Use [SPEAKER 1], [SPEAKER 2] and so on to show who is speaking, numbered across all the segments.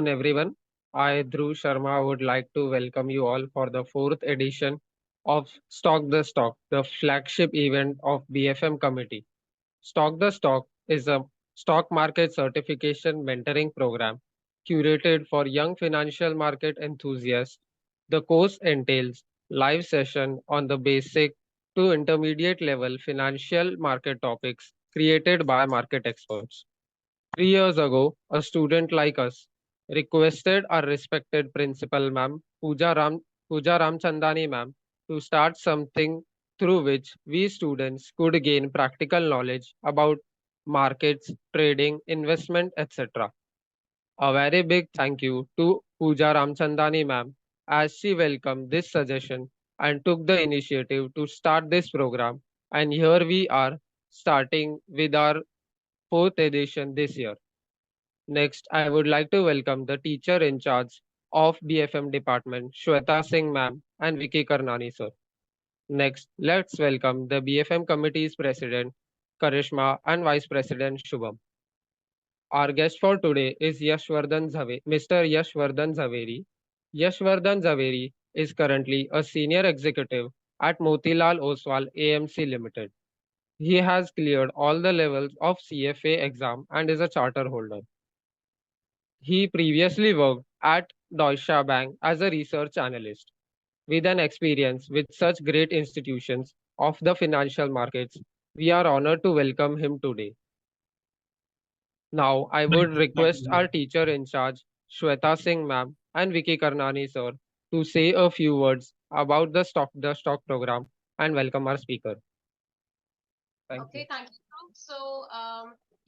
[SPEAKER 1] afternoon, everyone. I, Dhruv Sharma, would like to welcome you all for the fourth edition of Stalk the Stock, the flagship event of BFM Committee. Stalk the Stock is a stock market certification mentoring program curated for young financial market enthusiasts. The course entails live session on the basic to intermediate level financial market topics created by market experts. 3 years ago, a student like us requested our respected principal, ma'am, Pooja Ramchandani, ma'am, to start something through which we students could gain practical knowledge about markets, trading, investment, etc. A very big thank you to Pooja Ramchandani, ma'am, as she welcomed this suggestion and took the initiative to start this program. And here we are, starting with our fourth edition this year. Next, I would like to welcome the teacher in charge of BFM department, Shweta Singh ma'am and Vicky Karnani sir. Next, let's welcome the BFM committee's president, Karishma, and vice president, Shubham. Our guest for today is Mr. Yashvardhan Jhaveri. Yashvardhan Jhaveri is currently a senior executive at Motilal Oswal AMC Limited. He has cleared all the levels of CFA exam and is a charter holder. He previously worked at Deutsche Bank as a research analyst. With an experience with such great institutions of the financial markets, we are honored to welcome him today. Now, I would
[SPEAKER 2] Thank
[SPEAKER 1] request our
[SPEAKER 2] you.
[SPEAKER 1] teacher in charge, Shweta Singh ma'am and Vicky Karnani sir, to say a few words about the stock program and welcome our speaker. Thank you.
[SPEAKER 3] Okay, thank you.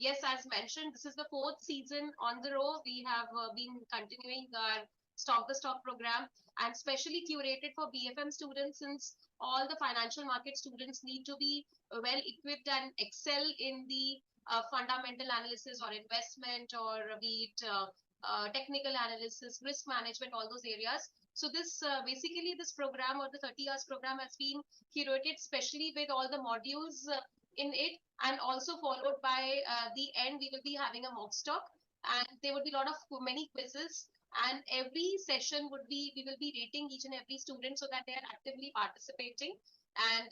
[SPEAKER 3] Yes, as mentioned, this is the fourth season on the row. We have been continuing our Stock the Stock program and specially curated for BFM students, since all the financial market students need to be well equipped and excel in the fundamental analysis or investment, or be it technical analysis, risk management, all those areas. So this basically this program, or the 30 hours program, has been curated specially with all the modules in it, and also followed by the end we will be having a mock stock, and there would be a lot of many quizzes, and every session would be, we will be rating each and every student so that they are actively participating, and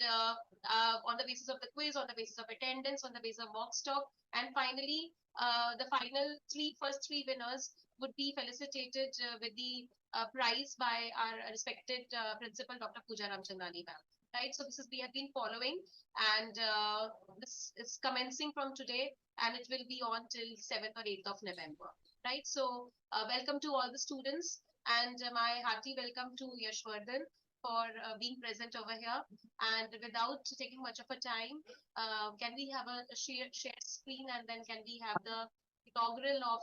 [SPEAKER 3] on the basis of the quiz, on the basis of attendance, on the basis of mock stock, and finally the first three winners would be felicitated with the prize by our respected principal, Dr. Pooja Ramchandani ma'am. Right, so this is, we have been following, and this is commencing from today, and it will be on till 7th or 8th of November. Right, so welcome to all the students, and my hearty welcome to Yashvardhan for being present over here. And without taking much of a time, can we have a shared screen, and then can we have the inaugural of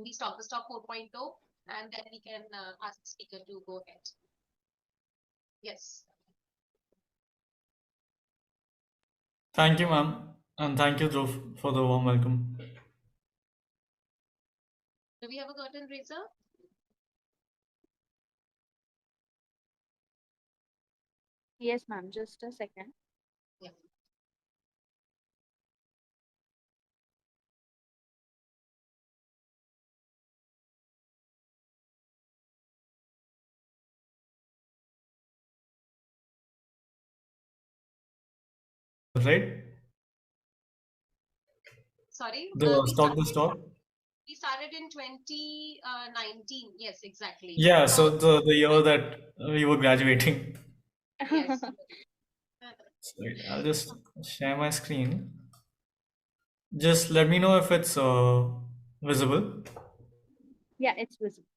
[SPEAKER 3] the Stock the Stock 4.0, and then we can ask the speaker to go ahead. Yes.
[SPEAKER 2] Thank you, ma'am. And thank you, Dhruv, for the warm welcome.
[SPEAKER 3] Do we have a curtain raiser?
[SPEAKER 4] Yes, ma'am. Just a second.
[SPEAKER 3] Yeah.
[SPEAKER 2] Right?
[SPEAKER 3] Sorry,
[SPEAKER 2] The Stock the Stock?
[SPEAKER 3] we started in 2019. Yes, exactly.
[SPEAKER 2] Yeah, so the year that we were graduating.
[SPEAKER 3] Yes.
[SPEAKER 2] Right, I'll just share my screen. Just let me know if it's visible.
[SPEAKER 4] Yeah, it's visible.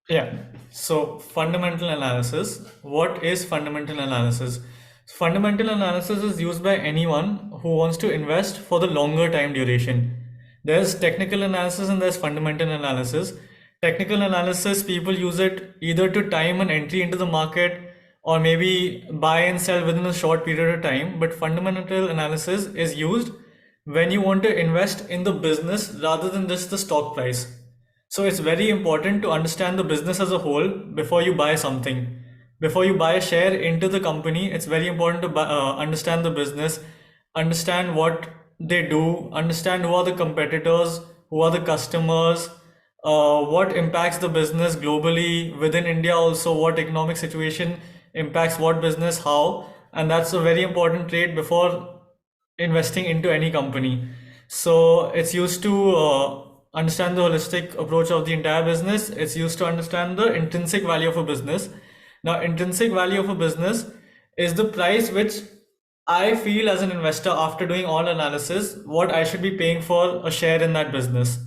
[SPEAKER 2] Yeah. So fundamental analysis. What is fundamental analysis? Fundamental analysis is used by anyone who wants to invest for the longer time duration. There's technical analysis and there's fundamental analysis. Technical analysis, people use it either to time an entry into the market or maybe buy and sell within a short period of time. But fundamental analysis is used when you want to invest in the business rather than just the stock price. So it's very important to understand the business as a whole before you buy something. Before you buy a share into the company, it's very important to understand the business, understand what they do, understand who are the competitors, who are the customers, what impacts the business globally within India, also what economic situation impacts what business, how, and that's a very important trait before investing into any company. So it's used to understand the holistic approach of the entire business. It's used to understand the intrinsic value of a business. Now, intrinsic value of a business is the price which I feel as an investor after doing all analysis what I should be paying for a share in that business.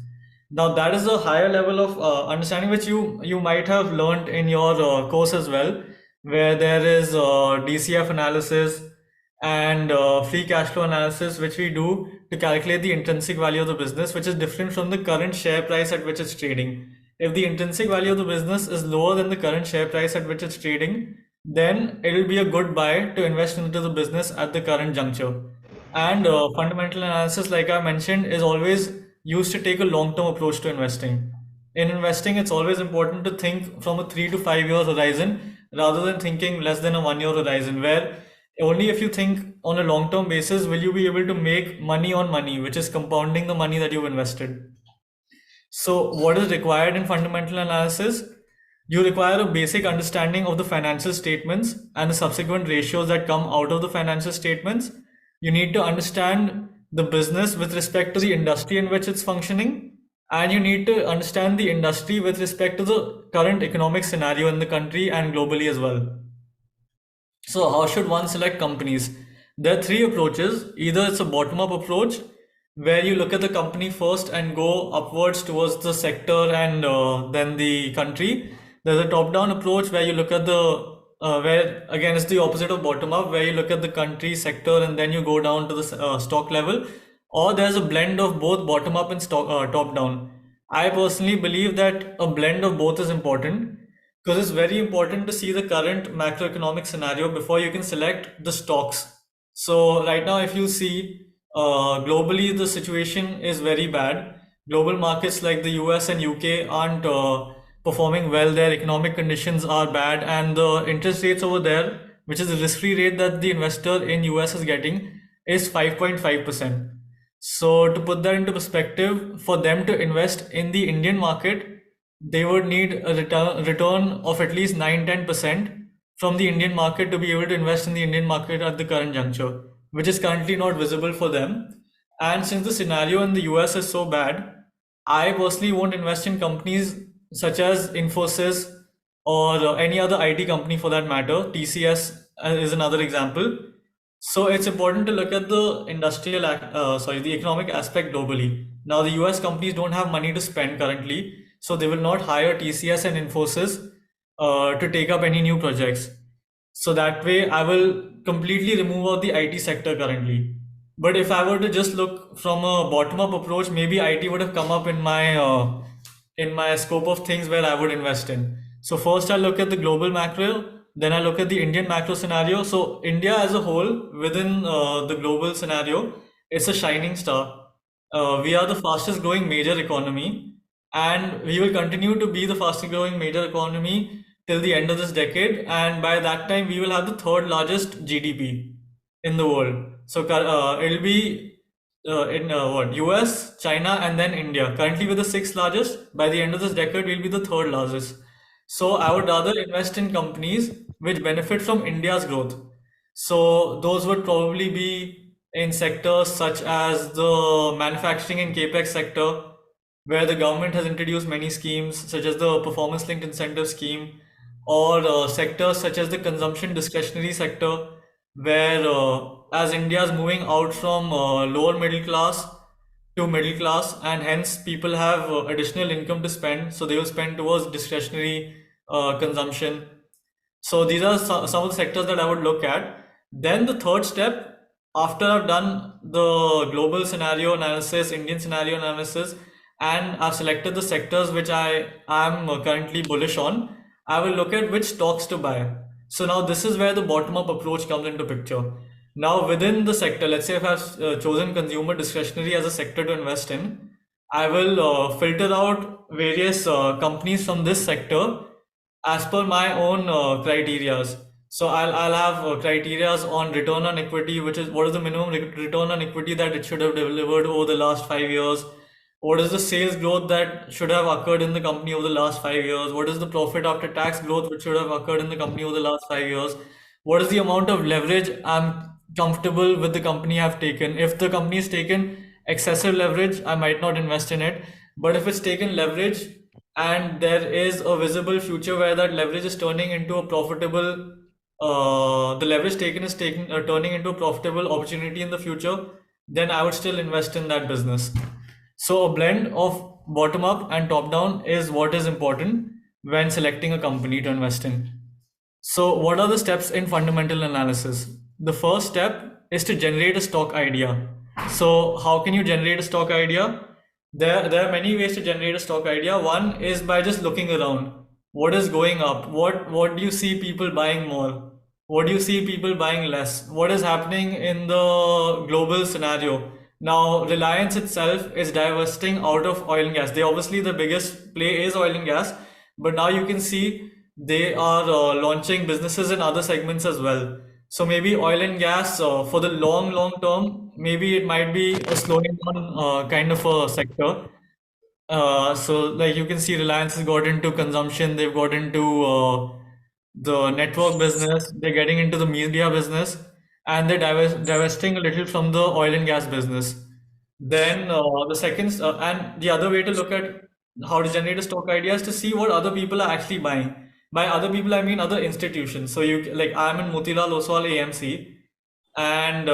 [SPEAKER 2] Now that is a higher level of understanding which you might have learned in your course as well, where there is DCF analysis and free cash flow analysis, which we do to calculate the intrinsic value of the business, which is different from the current share price at which it's trading. If the intrinsic value of the business is lower than the current share price at which it's trading, then it will be a good buy to invest into the business at the current juncture. And fundamental analysis, like I mentioned, is always used to take a long-term approach to investing. In investing, it's always important to think from a 3 to 5 year horizon rather than thinking less than a 1 year horizon, where only if you think on a long-term basis will you be able to make money on money, which is compounding the money that you've invested. So, what is required in fundamental analysis? You require a basic understanding of the financial statements and the subsequent ratios that come out of the financial statements. You need to understand the business with respect to the industry in which it's functioning, and you need to understand the industry with respect to the current economic scenario in the country and globally as well. So, how should one select companies? There are three approaches. Either it's a bottom up approach, where you look at the company first and go upwards towards the sector and then the country. There's a top down approach where you look at where again it's the opposite of bottom up, where you look at the country, sector, and then you go down to the stock level. Or there's a blend of both bottom up and top down. I personally believe that a blend of both is important because it's very important to see the current macroeconomic scenario before you can select the stocks. So right now, if you see globally, the situation is very bad. Global markets like the US and UK aren't performing well. Their economic conditions are bad, and the interest rates over there, which is the risk-free rate that the investor in US is getting, is 5.5%. So to put that into perspective, for them to invest in the Indian market, they would need a return of at least 9-10% from the Indian market to be able to invest in the Indian market at the current juncture, which is currently not visible for them. And since the scenario in the US is so bad, I personally won't invest in companies such as Infosys or any other IT company for that matter. TCS is another example. So it's important to look at the the economic aspect globally. Now the US companies don't have money to spend currently, so they will not hire TCS and Infosys to take up any new projects. So that way, I will completely remove out the IT sector currently. But if I were to just look from a bottom-up approach, maybe IT would have come up in my scope of things where I would invest in. So first I look at the global macro, then I look at the Indian macro scenario. So India as a whole within the global scenario, it's a shining star. We are the fastest growing major economy, and we will continue to be the fastest growing major economy till the end of this decade. And by that time, we will have the third largest GDP in the world. So it'll be in what US, China, and then India. Currently, we're the sixth largest. By the end of this decade, we'll be the third largest. So I would rather invest in companies which benefit from India's growth. So those would probably be in sectors such as the manufacturing and capex sector, where the government has introduced many schemes such as the performance linked incentive scheme, or sectors such as the consumption discretionary sector, where as India is moving out from lower middle class to middle class, and hence people have additional income to spend, so they will spend towards discretionary consumption. So these are some of the sectors that I would look at. Then the third step, after I've done the global scenario analysis, Indian scenario analysis, and I've selected the sectors which I am currently bullish on, I will look at which stocks to buy. So now this is where the bottom-up approach comes into picture. Now within the sector, let's say if I've chosen consumer discretionary as a sector to invest in, I will filter out various companies from this sector as per my own criterias. So I'll have criterias on return on equity, which is what is the minimum return on equity that it should have delivered over the last 5 years. What is the sales growth that should have occurred in the company over the last 5 years? What is the profit after tax growth which should have occurred in the company over the last 5 years? What is the amount of leverage I'm comfortable with the company I've taken? If the company has taken excessive leverage, I might not invest in it. But if it's taken leverage and there is a visible future where that leverage is turning into a profitable, the leverage taken is taking turning into a profitable opportunity in the future, then I would still invest in that business. So a blend of bottom up and top down is what is important when selecting a company to invest in. So what are the steps in fundamental analysis? The first step is to generate a stock idea. So how can you generate a stock idea? There are many ways to generate a stock idea. One is by just looking around. What is going up? What do you see people buying more? What do you see people buying less? What is happening in the global scenario? Now, Reliance itself is divesting out of oil and gas. They obviously the biggest play is oil and gas, but now you can see they are launching businesses in other segments as well. So maybe oil and gas for the long term, maybe it might be a slowing down kind of a sector. So like you can see Reliance has got into consumption, they've got into the network business, they're getting into the media business, and they're divesting a little from the oil and gas business. Then the second, and the other way to look at how to generate a stock idea is to see what other people are actually buying. By other people, I mean other institutions. So you like I'm in Motilal Oswal AMC, and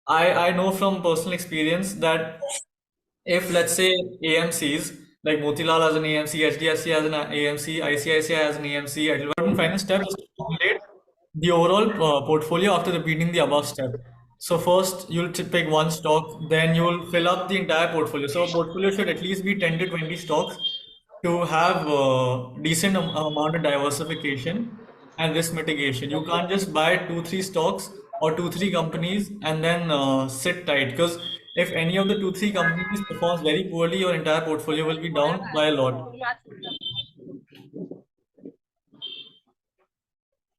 [SPEAKER 2] I know from personal experience that if let's say AMCs like Motilal has an AMC, HDFC has an AMC, ICICI has an AMC, important final step is to formulate the overall portfolio after repeating the above step. So first you'll pick one stock, then you'll fill up the entire portfolio. So a portfolio should at least be 10 to 20 stocks to have decent amount of diversification and risk mitigation. You can't just buy two, three stocks or two, three companies and then sit tight because if any of the two, three companies performs very poorly, your entire portfolio will be down by a lot.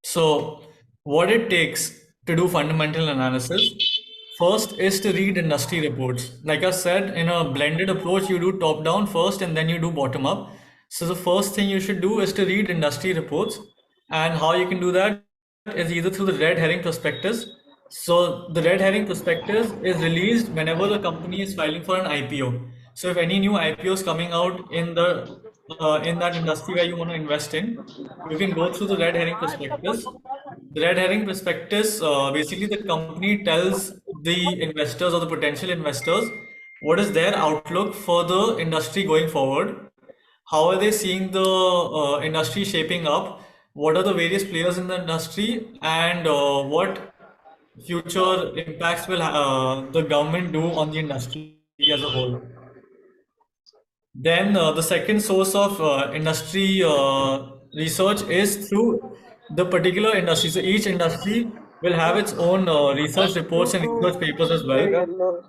[SPEAKER 2] So, what it takes to do fundamental analysis first is to read industry reports. Like I said, in a blended approach, you do top down first and then you do bottom up. So, the first thing you should do is to read industry reports. And how you can do that is either through the red herring prospectus. So, the red herring prospectus is released whenever the company is filing for an IPO. So, if any new IPO is coming out in that industry where you want to invest in, you can go through the red herring prospectus. The red herring prospectus, basically the company tells the investors or the potential investors what is their outlook for the industry going forward. How are they seeing the industry shaping up? What are the various players in the industry, and what future impacts will the government do on the industry as a whole? Then the second source of industry research is through the particular industry. So each industry will have its own research reports and research papers as well.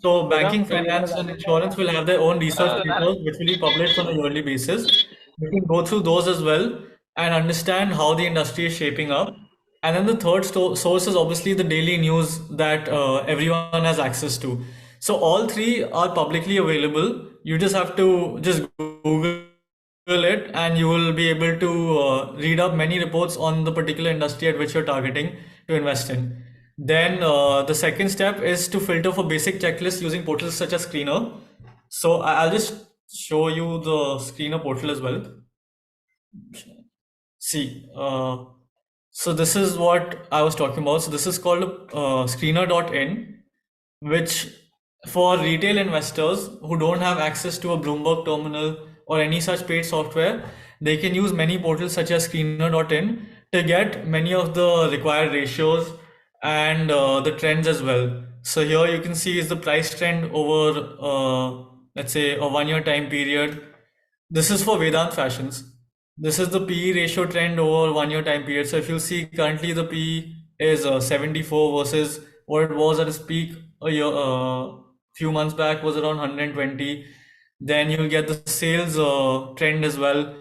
[SPEAKER 2] So banking, finance, and insurance will have their own research papers, which will be published on a yearly basis. You can go through those as well and understand how the industry is shaping up. And then the third source is obviously the daily news that everyone has access to. So all three are publicly available. You just have to just Google it, and you will be able to read up many reports on the particular industry at which you're targeting to invest in. Then the second step is to filter for basic checklists using portals such as Screener. So I'll just show you the Screener portal as well. See, so this is what I was talking about. So this is called screener.in, which for retail investors who don't have access to a Bloomberg terminal or any such paid software, they can use many portals such as screener.in to get many of the required ratios and the trends as well. So here you can see is the price trend over, let's say, a 1 year time period. This is for Vedant Fashions. This is the PE ratio trend over 1 year time period. So if you see currently the PE is 74 versus what it was at its peak few months back was around 120. Then you'll get the sales trend as well.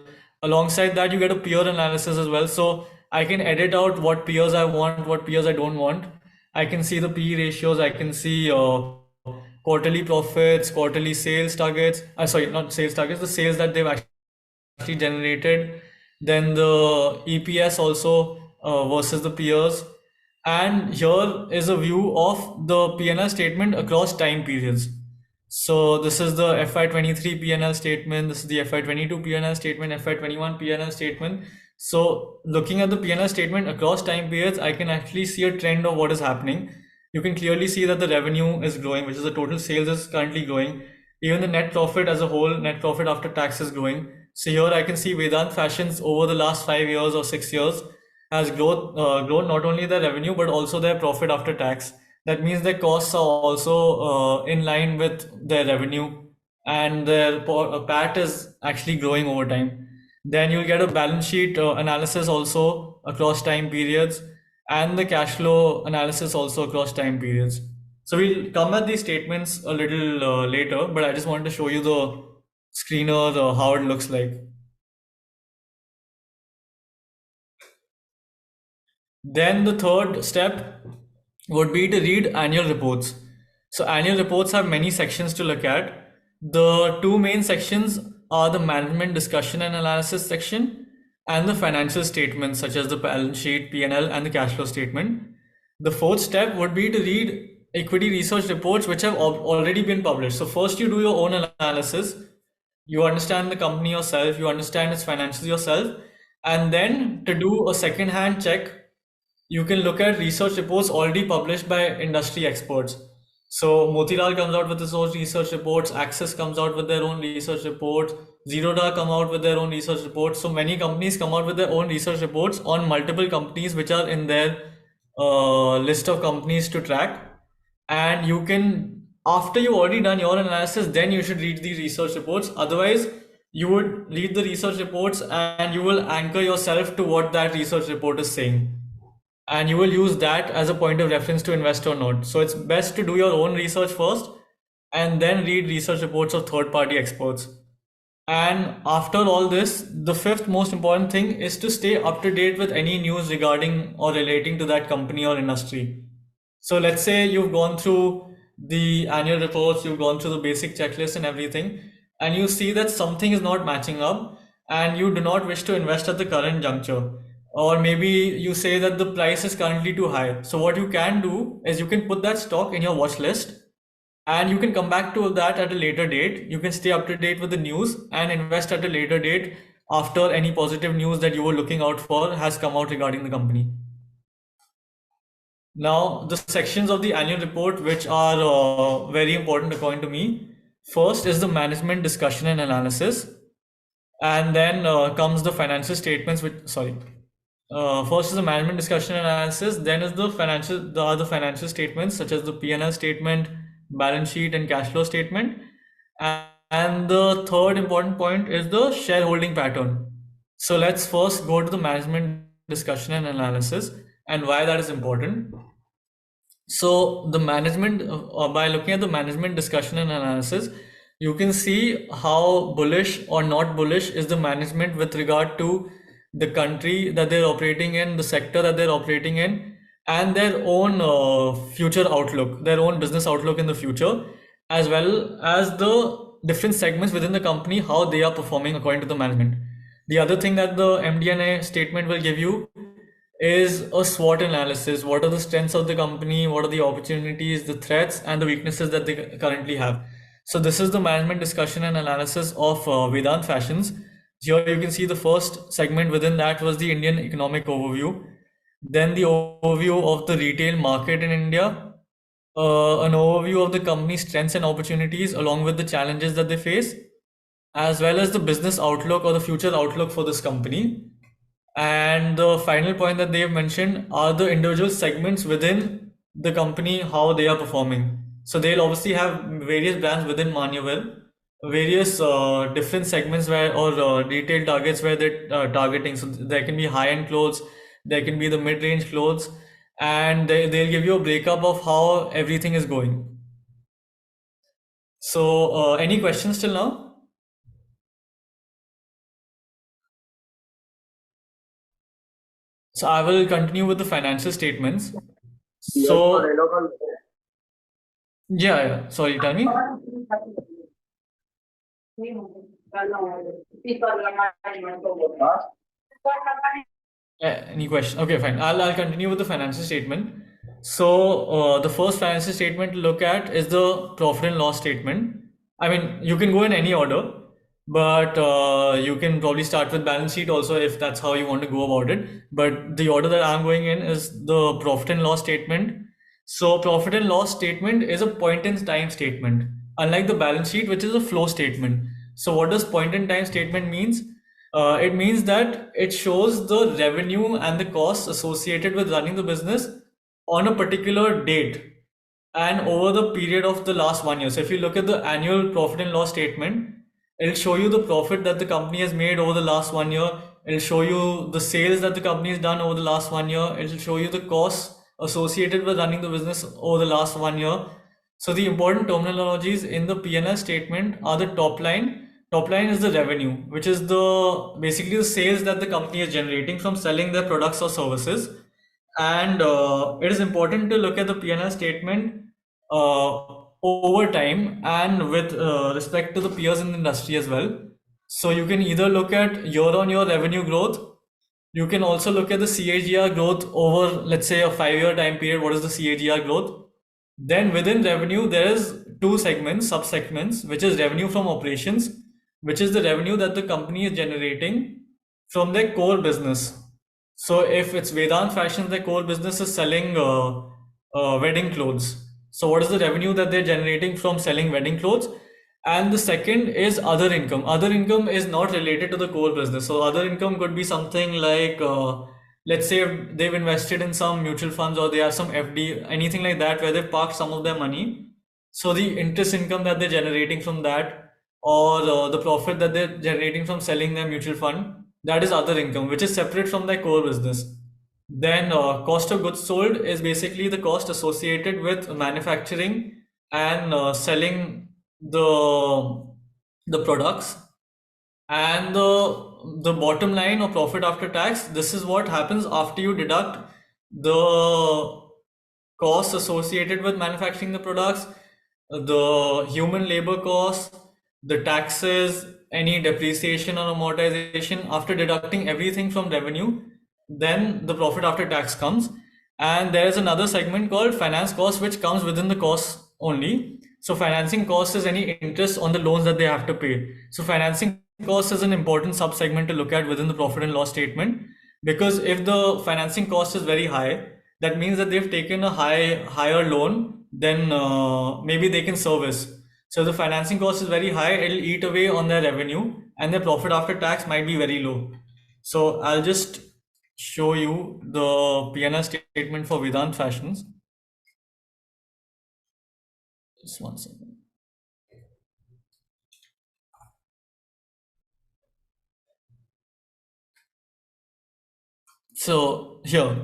[SPEAKER 2] Alongside that, you get a peer analysis as well. So I can edit out what peers I want, what peers I don't want. I can see the PE ratios. I can see quarterly profits, quarterly sales targets. Sorry, not sales targets, the sales that they've actually generated. Then the EPS also versus the peers. And here is a view of the PNL statement across time periods. So this is the FY23 PNL statement, this is the FY22 PNL statement, FY21 PNL statement. So looking at the PNL statement across time periods, I can actually see a trend of what is happening. You can clearly see that the revenue is growing, which is the total sales is currently growing. Even the net profit as a whole, net profit after tax is growing. So here I can see Vedant Fashions over the last 5 years or 6 years has grown not only their revenue but also their profit after tax. That means their costs are also in line with their revenue, and their PAT is actually growing over time. Then you'll get a balance sheet analysis also across time periods, and the cash flow analysis also across time periods. So we'll come at these statements a little later, but I just wanted to show you the screener, how it looks like. Then the third step would be to read annual reports. So annual reports have many sections to look at. The two main sections are the management discussion and analysis section and the financial statements such as the balance sheet, P&L and the cash flow statement. The fourth step would be to read equity research reports which have already been published. So first you do your own analysis, you understand the company yourself, you understand its financials yourself, and then to do a second hand check, you can look at research reports already published by industry experts. So Motilal comes out with his own research reports, Axis comes out with their own research reports, Zerodha come out with their own research reports. So many companies come out with their own research reports on multiple companies which are in their list of companies to track. And you can, after you already done your analysis, then you should read the research reports. Otherwise, you would read the research reports and you will anchor yourself to what that research report is saying, and you will use that as a point of reference to invest or not. So it's best to do your own research first and then read research reports of third party experts. And after all this, the fifth most important thing is to stay up to date with any news regarding or relating to that company or industry. So let's say you've gone through the annual reports, you've gone through the basic checklist and everything, and you see that something is not matching up and you do not wish to invest at the current juncture. Or maybe you say that the price is currently too high. So what you can do is you can put that stock in your watch list and you can come back to that at a later date. You can stay up to date with the news and invest at a later date after any positive news that you were looking out for has come out regarding the company. Now, the sections of the annual report which are very important according to me. First is the management discussion and analysis, and then comes the financial statements. First is the management discussion and analysis. Then is the other financial statements such as the PNL statement, balance sheet, and cash flow statement. And the third important point is the shareholding pattern. So let's first go to the management discussion and analysis and why that is important. So the management, by looking at the management discussion and analysis, you can see how bullish or not bullish is the management with regard to the country that they're operating in, the sector that they're operating in, and their own future outlook, their own business outlook in the future, as well as the different segments within the company, how they are performing according to the management. The other thing that the MD&A statement will give you is a SWOT analysis. What are the strengths of the company? What are the opportunities, the threats, and the weaknesses that they currently have? So this is the management discussion and analysis of Vedant Fashions. Here you can see the first segment within that was the Indian economic overview. Then the overview of the retail market in India, an overview of the company's strengths and opportunities along with the challenges that they face, as well as the business outlook or the future outlook for this company. And the final point that they have mentioned are the individual segments within the company, how they are performing. So they'll obviously have various brands within Manuvel, various different segments where or retail targets where they're targeting. So there can be high-end clothes, there can be the mid-range clothes, and they'll give you a breakup of how everything is going. So any questions till now? So I will continue with the financial statements. So Yeah. Sorry, tell me. Any question? Okay, fine. I'll continue with the financial statement. So the first financial statement to look at is the profit and loss statement. I mean, you can go in any order, but you can probably start with balance sheet also if that's how you want to go about it. But the order that I'm going in is the profit and loss statement. So profit and loss statement is a point in time statement, unlike the balance sheet, which is a flow statement. So what does point in time statement means? It means that it shows the revenue and the costs associated with running the business on a particular date and over the period of the last 1 year. So if you look at the annual profit and loss statement, it'll show you the profit that the company has made over the last 1 year. It'll show you the sales that the company has done over the last 1 year. It'll show you the costs associated with running the business over the last 1 year. So the important terminologies in the PNL statement are the top line. Top line is the revenue, which is the basically the sales that the company is generating from selling their products or services. And it is important to look at the P&L statement over time and with respect to the peers in the industry as well. So you can either look at year-on-year revenue growth. You can also look at the CAGR growth over, let's say, a 5-year time period. What is the CAGR growth? Then within revenue, there is two segments, sub-segments, which is revenue from operations, which is the revenue that the company is generating from their core business. So if it's Vedant Fashions, their core business is selling wedding clothes. So what is the revenue that they're generating from selling wedding clothes? And the second is other income. Other income is not related to the core business. So other income could be something like, let's say they've invested in some mutual funds or they have some FD, anything like that, where they've parked some of their money. So the interest income that they're generating from that, or the profit that they're generating from selling their mutual fund, that is other income, which is separate from their core business. Then cost of goods sold is basically the cost associated with manufacturing and selling the products. And the bottom line or profit after tax, this is what happens after you deduct the costs associated with manufacturing the products, the human labor costs, the taxes, any depreciation or amortization. After deducting everything from revenue, then the profit after tax comes. And there is another segment called finance costs, which comes within the costs only. So financing costs is any interest on the loans that they have to pay. So financing cost is an important sub-segment to look at within the profit and loss statement, because if the financing cost is very high, that means that they've taken a higher loan than maybe they can service. So the financing cost is very high, it'll eat away on their revenue and their profit after tax might be very low. So I'll just show you the P&L statement for Vedant Fashions. Just one second. So here,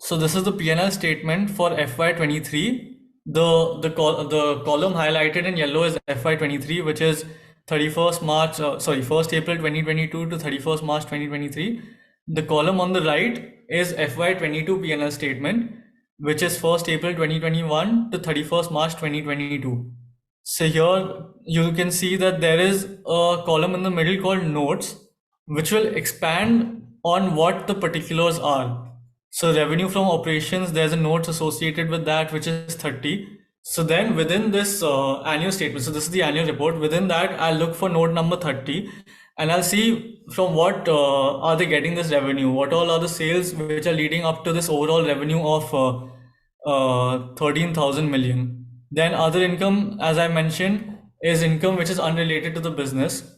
[SPEAKER 2] so this is the P&L statement for FY23. The column highlighted in yellow is FY23, which is 31st March, 1st April 2022 to 31st March 2023. The column on the right is FY22 P&L statement, which is 1st April 2021 to 31st March 2022. So here you can see that there is a column in the middle called notes, which will expand on what the particulars are. So revenue from operations, there's a note associated with that, which is 30. So then within this annual statement, so this is the annual report, within that I'll look for note number 30 and I'll see from what are they getting this revenue, what all are the sales which are leading up to this overall revenue of 13,000 million. Then other income, as I mentioned, is income which is unrelated to the business.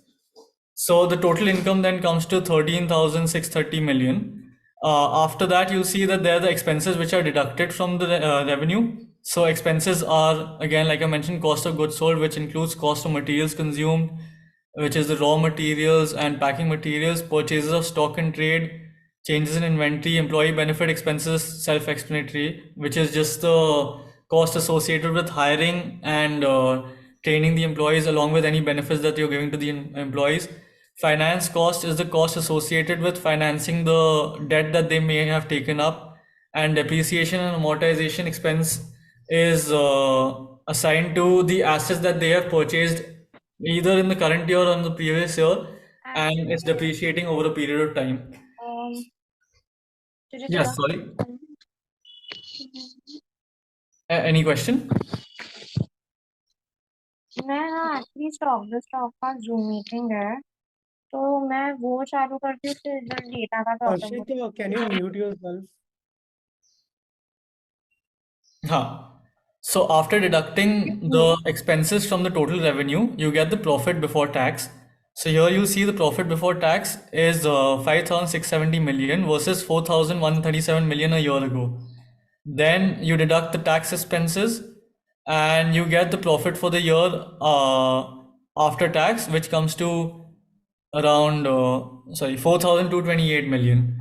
[SPEAKER 2] So the total income then comes to 13,630 million. After that, you'll see that there are the expenses which are deducted from the revenue. So expenses are, again, like I mentioned, cost of goods sold, which includes cost of materials consumed, which is the raw materials and packing materials, purchases of stock and trade, changes in inventory, employee benefit expenses, self-explanatory, which is just the cost associated with hiring and training the employees along with any benefits that you're giving to the employees. Finance cost is the cost associated with financing the debt that they may have taken up, and depreciation and amortization expense is assigned to the assets that they have purchased either in the current year or in the previous year, and it's depreciating over a period of time. Yes, sorry. Any question?
[SPEAKER 5] मैं हाँ actually stock the stock का zoom meeting है तो मैं वो चालू करती हूँ फिर जब डेटा का topic
[SPEAKER 6] Harshit, can you mute yourself?
[SPEAKER 2] Huh. So after deducting the expenses from the total revenue, you get the profit before tax. So here you see the profit before tax is 5,670 million versus 4,137 million a year ago. Then you deduct the tax expenses and you get the profit for the year after tax, which comes to around 4,228 million.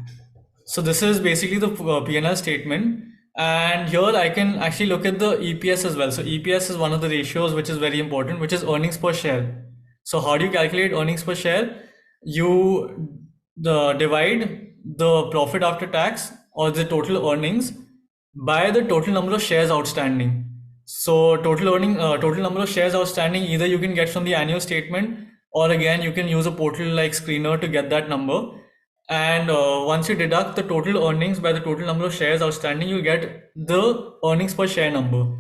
[SPEAKER 2] So this is basically the PNL statement, and here I can actually look at the EPS as well. So EPS is one of the ratios which is very important, which is earnings per share. So how do you calculate earnings per share? You divide the profit after tax or the total earnings by the total number of shares outstanding. So total number of shares outstanding, either you can get from the annual statement, or again you can use a portal like Screener to get that number. And once you deduct the total earnings by the total number of shares outstanding, you get the earnings per share number.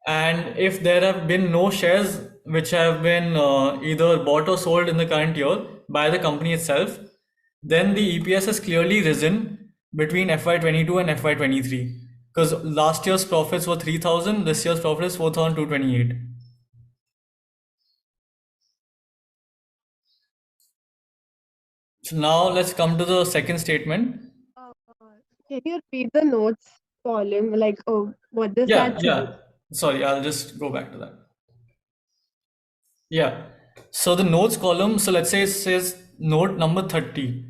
[SPEAKER 2] And if there have been no shares which have been either bought or sold in the current year by the company itself, then the EPS has clearly risen between FY22 and FY23, because last year's profits were 3,000, this year's profit is 4,228. So now let's come to the second statement.
[SPEAKER 7] Can you read the notes column? Like, what does that show?
[SPEAKER 2] Yeah. Sorry, I'll just go back to that. Yeah. So the notes column, so let's say it says note number 30.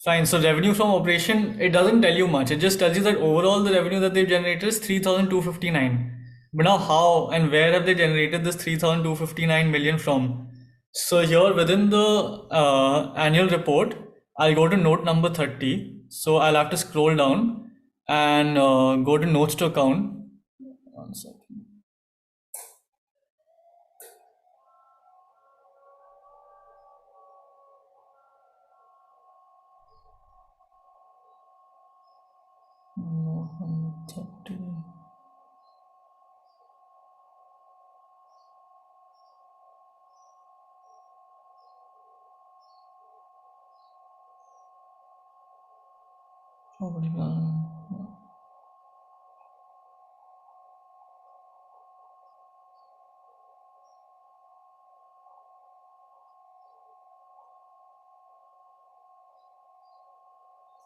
[SPEAKER 2] Fine. So revenue from operation, it doesn't tell you much. It just tells you that overall the revenue that they've generated is 3,259. But now how and where have they generated this 3,259 million from? So here within the annual report, I'll go to note number 30. So I'll have to scroll down and go to notes to account. One second. Note number 30.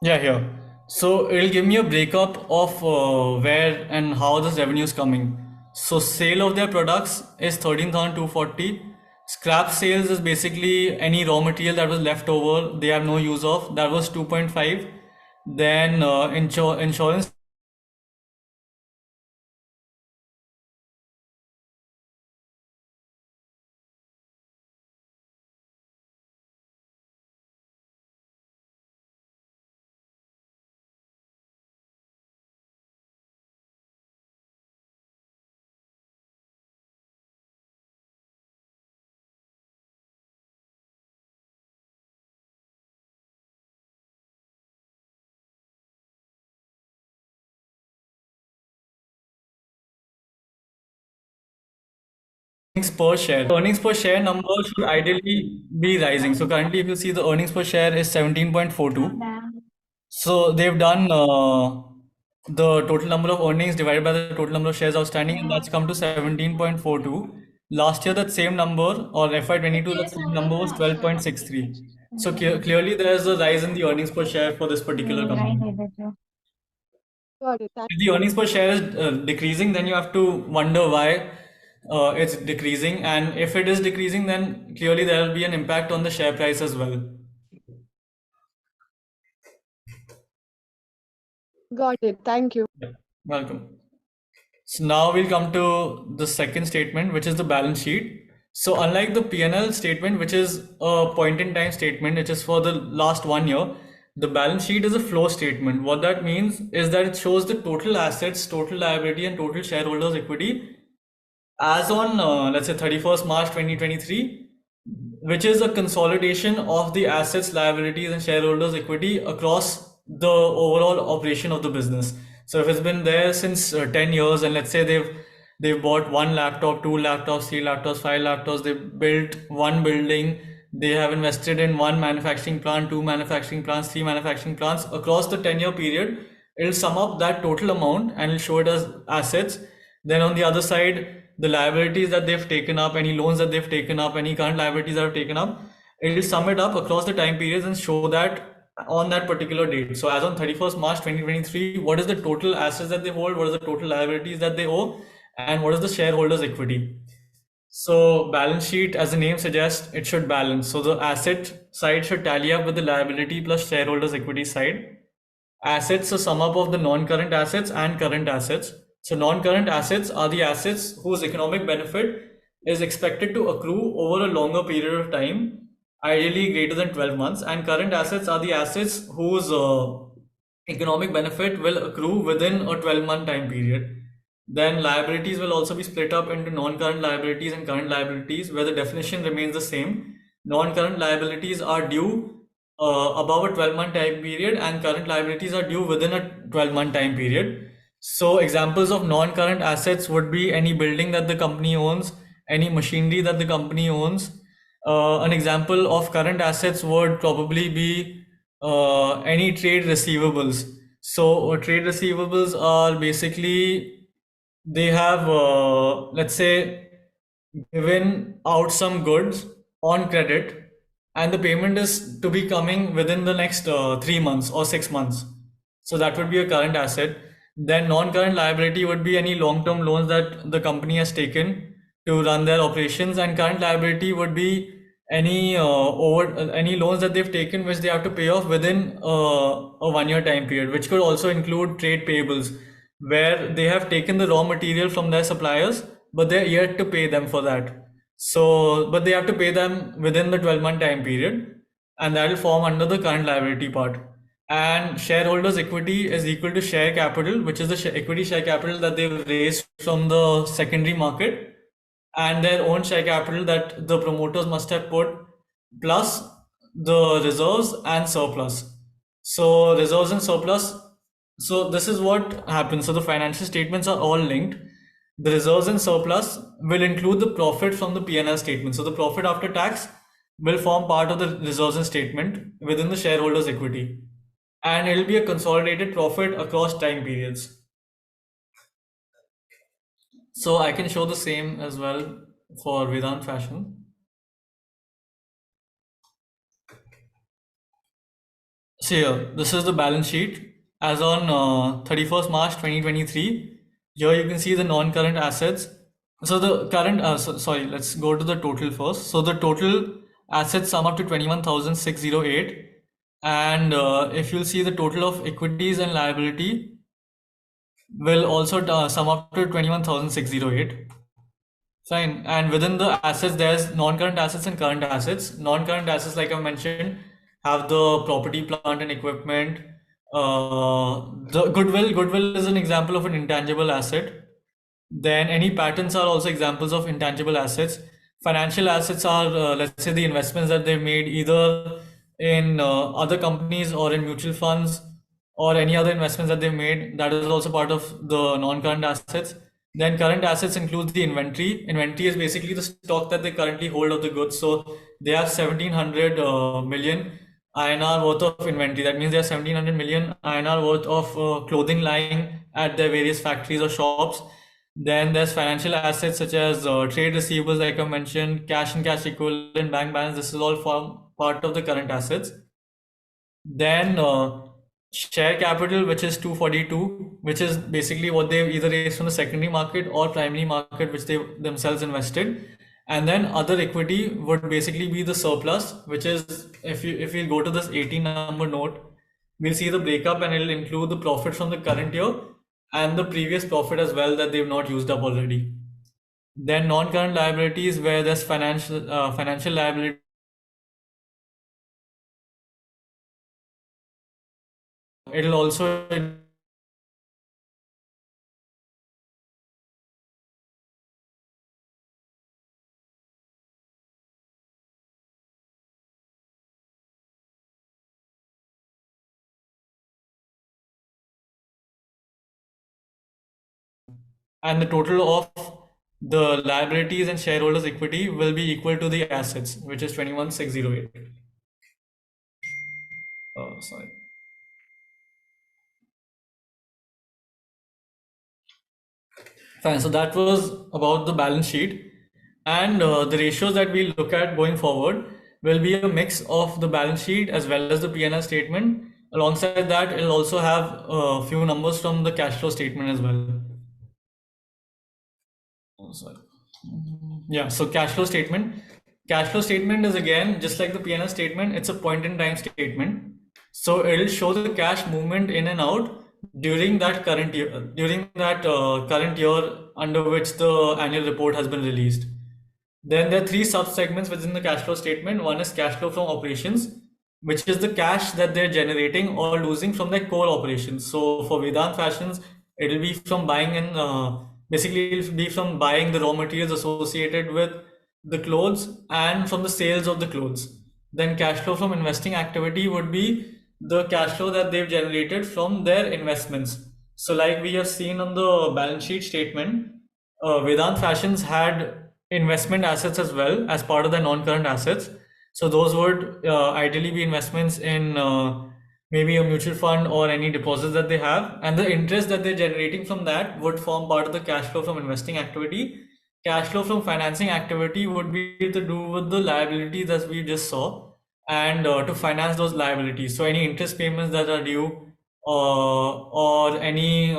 [SPEAKER 2] Yeah, here. So it'll give me a breakup of where and how this revenue is coming. So sale of their products is 13,240. Scrap sales is basically any raw material that was left over, they have no use of. That was 2.5. Then insurance per share. The earnings per share number should ideally be rising. So currently, if you see the earnings per share is 17.42. So they've done the total number of earnings divided by the total number of shares outstanding, and that's come to 17.42. Last year, that same number, or FY22, that same number was 12.63. So clearly, there's a rise in the earnings per share for this particular company.
[SPEAKER 7] Got it.
[SPEAKER 2] If the earnings per share is decreasing, then you have to wonder why it's decreasing. And if it is decreasing, then clearly there will be an impact on the share price as well.
[SPEAKER 7] Got it. Thank you.
[SPEAKER 2] Yeah, welcome. So now we'll come to the second statement, which is the balance sheet. So unlike the PNL statement, which is a point in time statement, which is for the last 1 year, the balance sheet is a flow statement. What that means is that it shows the total assets, total liability, and total shareholders' equity as on let's say 31st March 2023, which is a consolidation of the assets, liabilities, and shareholders' equity across the overall operation of the business. So if it's been there since 10 years, and let's say they've bought one laptop, two laptops, three laptops, five laptops, they built one building, they have invested in one manufacturing plant, two manufacturing plants, three manufacturing plants across the 10-year period, it'll sum up that total amount and it'll show it as assets. Then on the other side, the liabilities that they've taken up, any loans that they've taken up, any current liabilities that have taken up, it'll sum it up across the time periods and show that on that particular date. So as on 31st March 2023, what is the total assets that they hold, what is the total liabilities that they owe, and what is the shareholders' equity. So balance sheet, as the name suggests, it should balance. So the asset side should tally up with the liability plus shareholders' equity side. Assets, a sum up of the non-current assets and current assets. So non-current assets are the assets whose economic benefit is expected to accrue over a longer period of time, ideally greater than 12 months. And current assets are the assets whose economic benefit will accrue within a 12-month time period. Then liabilities will also be split up into non-current liabilities and current liabilities, where the definition remains the same. Non-current liabilities are due above a 12-month time period, and current liabilities are due within a 12-month time period. So examples of non-current assets would be any building that the company owns, any machinery that the company owns. An example of current assets would probably be any trade receivables. So trade receivables are basically, they have let's say given out some goods on credit, and the payment is to be coming within the next 3 months or 6 months. So that would be a current asset. Then non-current liability would be any long-term loans that the company has taken to run their operations, and current liability would be any loans that they've taken which they have to pay off within a 1 year time period, which could also include trade payables, where they have taken the raw material from their suppliers, but they're yet to pay them for that. So, but they have to pay them within the 12-month time period, and that will form under the current liability part. And shareholders' equity is equal to share capital, which is the equity share capital that they've raised from the secondary market, and their own share capital that the promoters must have put, plus the reserves and surplus. So reserves and surplus, so this is what happens. So the financial statements are all linked. The reserves and surplus will include the profit from the PNL statement. So the profit after tax will form part of the reserves and statement within the shareholders' equity, and it will be a consolidated profit across time periods. So I can show the same as well for Vedant fashion. So here, this is the balance sheet as on 31st March 2023. Here you can see the non-current assets. So the current, sorry, let's go to the total first. So the total assets sum up to 21,608. And if you'll see, the total of equities and liability will also sum up to 21,608. Fine. And within the assets, there's non-current assets and current assets. Non-current assets, like I mentioned, have the property, plant, and equipment. The goodwill. Goodwill is an example of an intangible asset. Then any patents are also examples of intangible assets. Financial assets are, let's say, the investments that they've made either in other companies or in mutual funds, or any other investments that they've made. That is also part of the non-current assets. Then current assets includes the inventory. Inventory is basically the stock that they currently hold of the goods. So they have 1700 million INR worth of inventory. That means they have 1700 million INR worth of clothing lying at their various factories or shops. Then there's financial assets such as trade receivables, like I mentioned, cash and cash equivalent, bank balance. This is all form part of the current assets. Then share capital, which is 242, which is basically what they either raised from the secondary market or primary market, which they themselves invested. And then other equity would basically be the surplus, which is, if we go to this 18 number note, we'll see the breakup, and it'll include the profit from the current year and the previous profit as well that they've not used up already. Then non-current liabilities, where there's financial liability. It'll also and the total of the liabilities and shareholders' equity will be equal to the assets, which is 21,608. Oh, sorry. Fine. So that was about the balance sheet, and the ratios that we look at going forward will be a mix of the balance sheet as well as the P&L statement. Alongside that, it'll also have a few numbers from the cash flow statement as well. Oh, sorry. Yeah, so cash flow statement. Cash flow statement is again just like the P&L statement, it's a point in time statement. So it'll show the cash movement in and out during that current year under which the annual report has been released. Then there are three sub-segments within the cash flow statement. One is cash flow from operations, which is the cash that they're generating or losing from their core operations. So for Vedant Fashions, it'll be from buying and basically it'll be from buying the raw materials associated with the clothes and from the sales of the clothes. Then cash flow from investing activity would be the cash flow that they've generated from their investments. So like we have seen on the balance sheet statement, Vedant Fashions had investment assets as well as part of the non-current assets. So those would ideally be investments in maybe a mutual fund or any deposits that they have, and the interest that they're generating from that would form part of the cash flow from investing activity. Cash flow from financing activity would be to do with the liabilities that we just saw, and to finance those liabilities. So any interest payments that are due, or any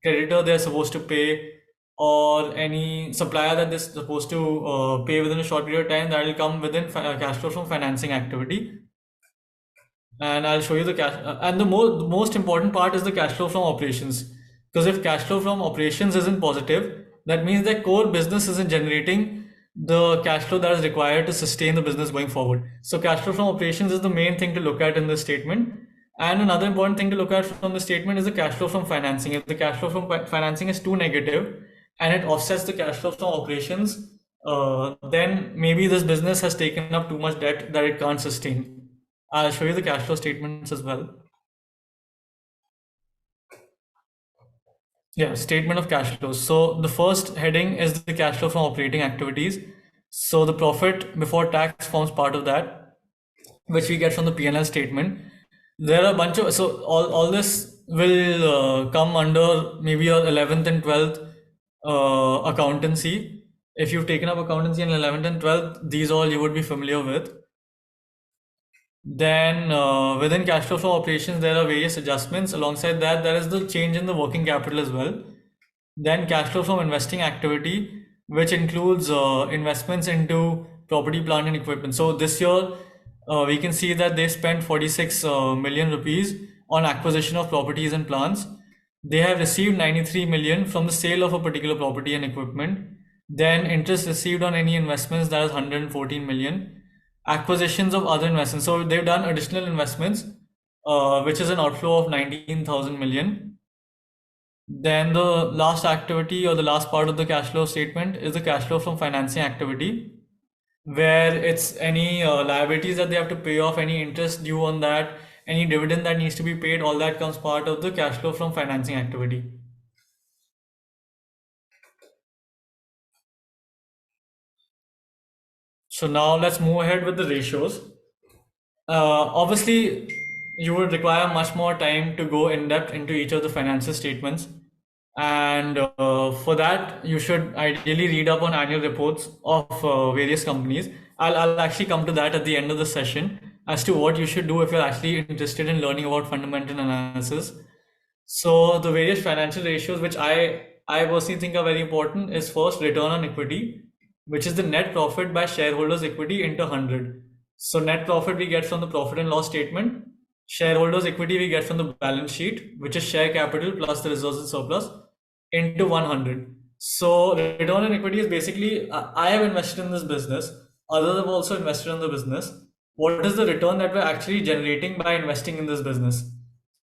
[SPEAKER 2] creditor they're supposed to pay, or any supplier that they're supposed to pay within a short period of time, that will come within cash flow from financing activity. And I'll show you the cash. And the most important part is the cash flow from operations. Because if cash flow from operations isn't positive, that means that core business isn't generating the cash flow that is required to sustain the business going forward. So cash flow from operations is the main thing to look at in this statement. And another important thing to look at from the statement is the cash flow from financing. If the cash flow from financing is too negative and it offsets the cash flow from operations, then maybe this business has taken up too much debt that it can't sustain. I'll show you the cash flow statements as well. Yeah, statement of cash flows. So the first heading is the cash flow from operating activities. So the profit before tax forms part of that, which we get from the PNL statement. There are a bunch of, so all this will come under maybe your 11th and 12th accountancy. If you've taken up accountancy in 11th and 12th, these all you would be familiar with. Then within cash flow from operations, there are various adjustments. Alongside that, there is the change in the working capital as well. Then cash flow from investing activity, which includes investments into property, plant, and equipment. So this year, we can see that they spent 46 million rupees on acquisition of properties and plants. They have received 93 million from the sale of a particular property and equipment. Then interest received on any investments, that is 114 million. Acquisitions of other investments. So they've done additional investments, which is an outflow of 19,000 million. Then the last activity or the last part of the cash flow statement is the cash flow from financing activity, where it's any liabilities that they have to pay off, any interest due on that, any dividend that needs to be paid, all that comes part of the cash flow from financing activity. So now let's move ahead with the ratios. Obviously, you would require much more time to go in depth into each of the financial statements. And for that, you should ideally read up on annual reports of various companies. I'll actually come to that at the end of the session as to what you should do if you're actually interested in learning about fundamental analysis. So the various financial ratios, which I personally think are very important, is first return on equity, which is the net profit by shareholders' equity into 100. So net profit we get from the profit and loss statement. Shareholders' equity we get from the balance sheet, which is share capital plus the reserves and surplus, into 100. So return on equity is basically, I have invested in this business, others have also invested in the business. What is the return that we're actually generating by investing in this business?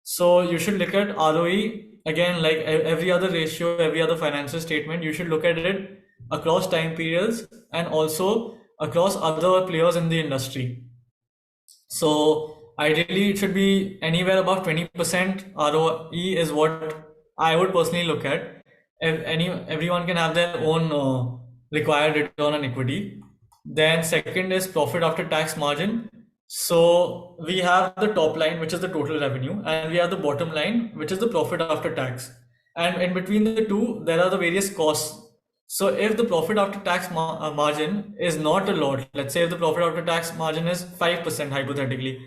[SPEAKER 2] So you should look at ROE, again, like every other ratio, every other financial statement, you should look at it across time periods and also across other players in the industry. So ideally it should be anywhere above 20% ROE is what I would personally look at. everyone can have their own required return on equity. Then second is profit after tax margin. So we have the top line, which is the total revenue, and we have the bottom line, which is the profit after tax. And in between the two, there are the various costs. So if the profit after tax margin is not a lot, let's say if the profit after tax margin is 5% hypothetically,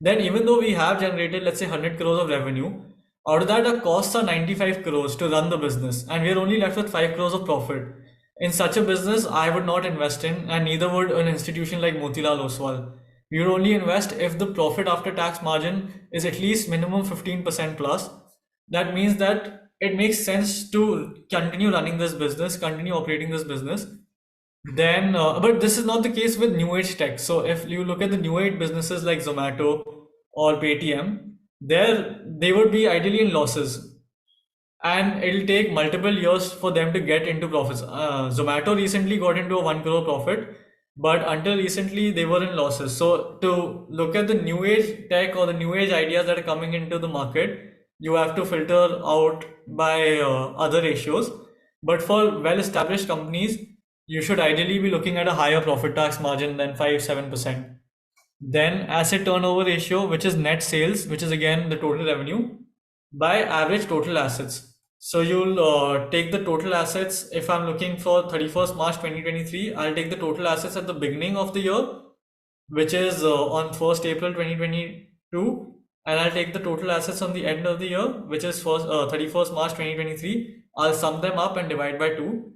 [SPEAKER 2] then even though we have generated, let's say 100 crores of revenue, out of that our costs are 95 crores to run the business, and we are only left with 5 crores of profit. In such a business, I would not invest in, and neither would an institution like Motilal Oswal. We would only invest if the profit after tax margin is at least minimum 15% plus. That means that it makes sense to continue running this business, continue operating this business. Then, but this is not the case with new age tech. So if you look at the new age businesses like Zomato or Paytm, they would be ideally in losses, and it'll take multiple years for them to get into profits. Zomato recently got into a 1 crore profit, but until recently they were in losses. So to look at the new age tech or the new age ideas that are coming into the market, you have to filter out by other ratios. But for well established companies, you should ideally be looking at a higher profit tax margin than 5-7%. Then asset turnover ratio, which is net sales, which is again the total revenue, by average total assets. So you'll take the total assets. If I'm looking for 31st March 2023, I'll take the total assets at the beginning of the year, which is on 1st April 2022, and I'll take the total assets on the end of the year, which is 31st March 2023. I'll sum them up and divide by 2,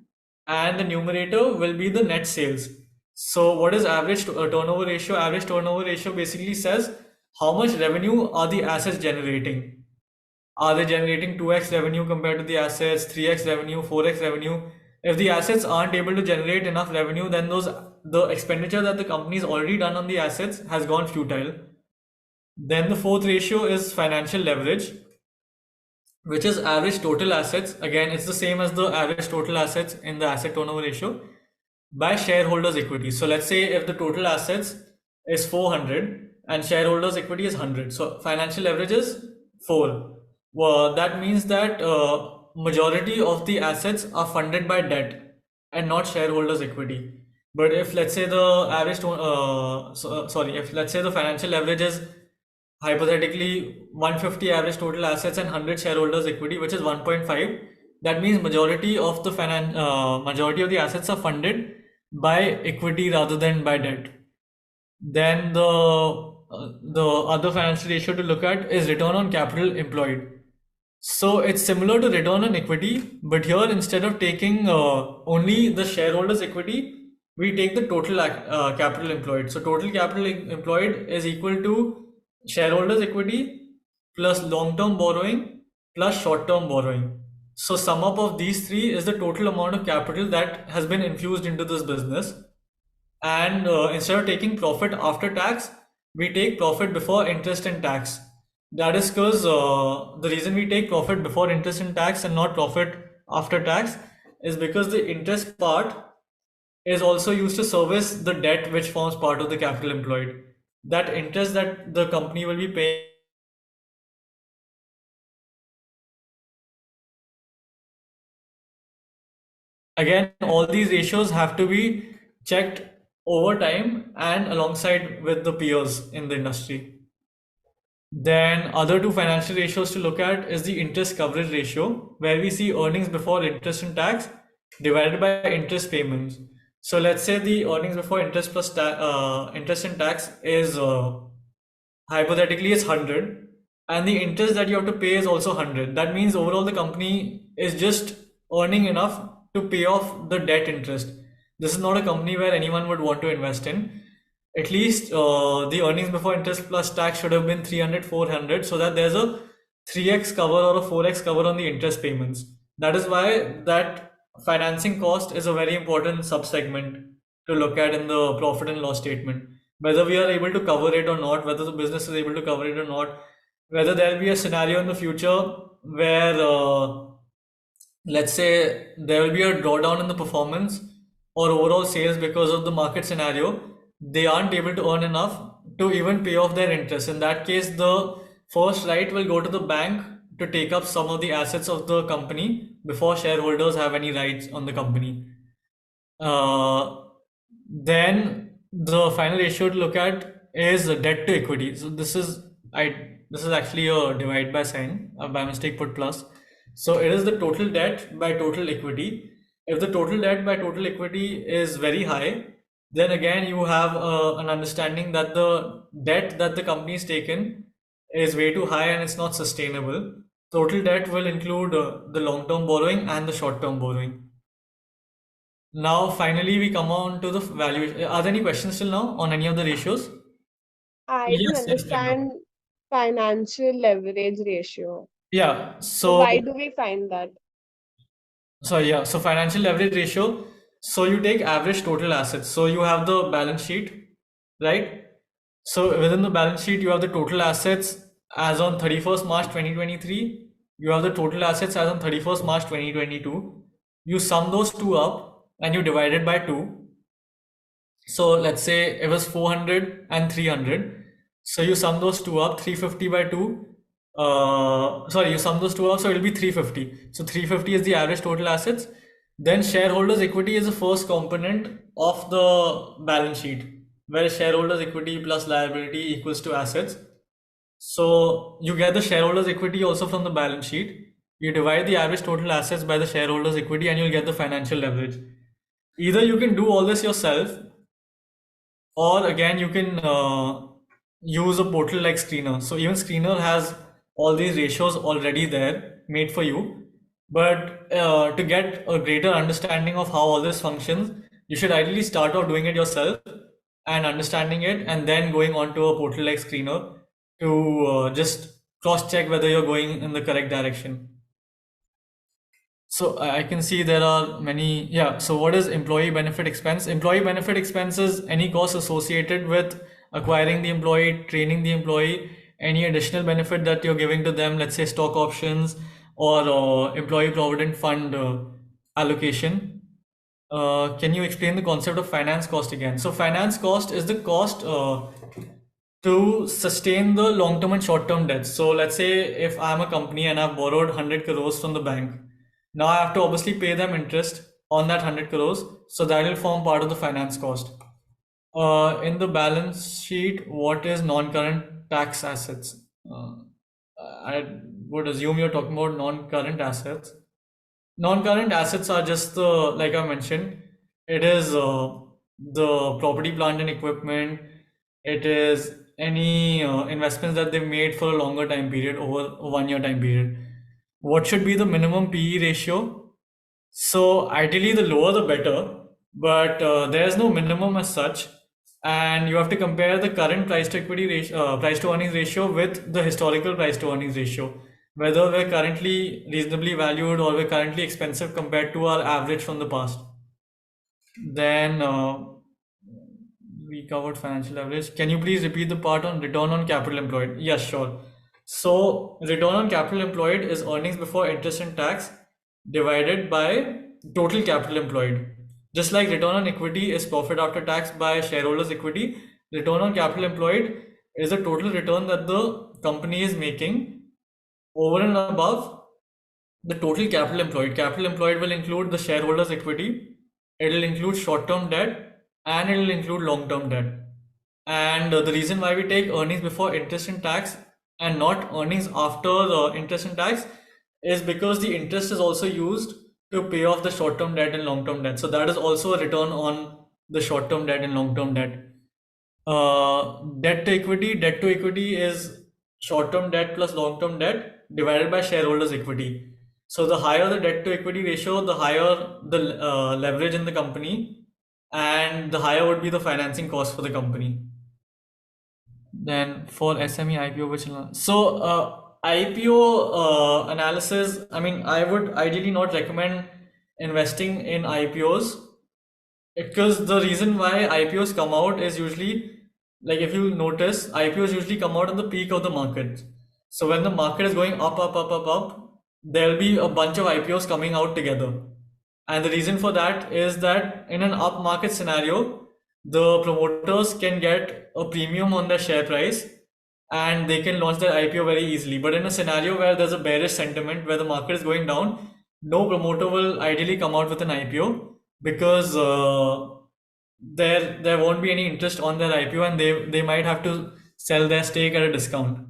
[SPEAKER 2] and the numerator will be the net sales. So what is average turnover ratio? Average turnover ratio basically says how much revenue are the assets generating. Are they generating 2x revenue compared to the assets, 3x revenue, 4x revenue? If the assets aren't able to generate enough revenue, then the expenditure that the company's already done on the assets has gone futile. Then the fourth ratio is financial leverage, which is average total assets. Again, it's the same as the average total assets in the asset turnover ratio by shareholders equity. So let's say if the total assets is 400 and shareholders equity is 100, so financial leverage is 4. Well, that means that majority of the assets are funded by debt and not shareholders equity. But if let's say the if let's say the financial leverage is hypothetically 150 average total assets and 100 shareholders equity, which is 1.5, that means majority of the assets are funded by equity rather than by debt. Then the other financial ratio to look at is return on capital employed. So it's similar to return on equity, but here instead of taking only the shareholders equity, we take the total capital employed. So total capital employed is equal to shareholders equity plus long-term borrowing plus short-term borrowing. So sum up of these three is the total amount of capital that has been infused into this business. And instead of taking profit after tax, we take profit before interest and tax. That is because the reason we take profit before interest and tax and not profit after tax is because the interest part is also used to service the debt which forms part of the capital employed. That interest that the company will be paying again, all these ratios have to be checked over time and alongside with the peers in the industry. Then other two financial ratios to look at is the interest coverage ratio, where we see earnings before interest and tax divided by interest payments. So let's say the earnings before interest plus interest and tax is hypothetically is 100, and the interest that you have to pay is also 100. That means overall the company is just earning enough to pay off the debt interest. This is not a company where anyone would want to invest in. At least the earnings before interest plus tax should have been 300, 400, so that there's a 3x cover or a 4x cover on the interest payments. That is why that financing cost is a very important sub-segment to look at in the profit and loss statement. Whether we are able to cover it or not, whether the business is able to cover it or not, whether there will be a scenario in the future where let's say there will be a drawdown in the performance or overall sales because of the market scenario, they aren't able to earn enough to even pay off their interest. In that case, the first right will go to the bank to take up some of the assets of the company before shareholders have any rights on the company. Then the final ratio to look at is debt to equity. So this is actually a divide by sign. I by mistake put plus. So it is the total debt by total equity. If the total debt by total equity is very high, then again you have an understanding that the debt that the company is taken is way too high and it's not sustainable. Total debt will include the long-term borrowing and the short-term borrowing. Now, finally, we come on to the valuation. Are there any questions till now on any of the ratios?
[SPEAKER 7] I don't
[SPEAKER 2] Yes, yes, Priyanka.
[SPEAKER 7] understand financial leverage ratio.
[SPEAKER 2] Yeah.
[SPEAKER 7] So why do we find that?
[SPEAKER 2] So financial leverage ratio. So you take average total assets. So you have the balance sheet, right? So within the balance sheet, you have the total assets as on 31st March 2023. You have the total assets as on 31st March 2022. You sum those two up and you divide it by 2. So let's say it was 400 and 300. So you sum those two up, 350 by 2. Sorry, you sum those two up, so it'll be 350. So 350 is the average total assets. Then shareholders' equity is the first component of the balance sheet, where shareholders' equity plus liability equals to assets. So you get the shareholders' equity also from the balance sheet. You divide the average total assets by the shareholders' equity and you'll get the financial leverage. Either you can do all this yourself, or again you can use a portal like Screener. So even Screener has all these ratios already there made for you, but to get a greater understanding of how all this functions, you should ideally start off doing it yourself and understanding it, and then going on to a portal like Screener to just cross check whether you're going in the correct direction. So I can see there are many. Yeah. So what is employee benefit expense? Employee benefit expense is any cost associated with acquiring the employee, training the employee, any additional benefit that you're giving to them, let's say stock options or employee provident fund allocation. Can you explain the concept of finance cost again? So finance cost is the cost to sustain the long-term and short-term debts. So let's say if I'm a company and I've borrowed 100 crores from the bank, now I have to obviously pay them interest on that 100 crores. So that will form part of the finance cost. In the balance sheet, what is non-current tax assets? I would assume you're talking about non-current assets. Non-current assets are just the, like I mentioned, it is the property, plant and equipment. It is any investments that they've made for a longer time period, over a 1 year time period. What should be the minimum PE ratio? So ideally the lower the better, but there's no minimum as such. And you have to compare the current price to equity ratio, price to earnings ratio with the historical price to earnings ratio, whether we're currently reasonably valued or we're currently expensive compared to our average from the past. Then we covered financial leverage. Can you please repeat the part on return on capital employed? Yes, sure. So return on capital employed is earnings before interest and tax divided by total capital employed. Just like return on equity is profit after tax by shareholders' equity, return on capital employed is the total return that the company is making over and above the total capital employed. Capital employed will include the shareholders' equity, it will include short-term debt, and it will include long-term debt. And the reason why we take earnings before interest and tax and not earnings after the interest and tax is because the interest is also used to pay off the short-term debt and long-term debt. So that is also a return on the short-term debt and long-term debt. Debt to equity is short-term debt plus long-term debt divided by shareholders' equity. So the higher the debt to equity ratio, the higher the leverage in the company, and the higher would be the financing cost for the company. Then for SME IPO, IPO analysis, I mean, I would ideally not recommend investing in IPOs, because the reason why IPOs come out is usually, like if you notice, IPOs usually come out at the peak of the market. So when the market is going up, there'll be a bunch of IPOs coming out together. And the reason for that is that in an up market scenario, the promoters can get a premium on their share price, and they can launch their IPO very easily. But in a scenario where there's a bearish sentiment, where the market is going down, no promoter will ideally come out with an IPO because there won't be any interest on their IPO, and they might have to sell their stake at a discount.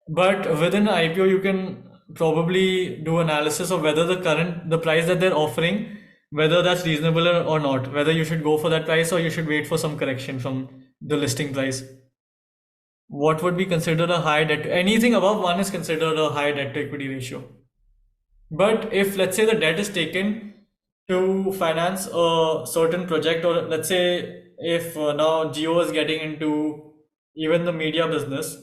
[SPEAKER 2] But within an IPO, you can probably do analysis of whether the price that they're offering, whether that's reasonable or not, whether you should go for that price or you should wait for some correction from the listing price. What would be considered a high debt? Anything above 1 is considered a high debt to equity ratio. But if, let's say, the debt is taken to finance a certain project, or let's say if now Geo is getting into even the media business,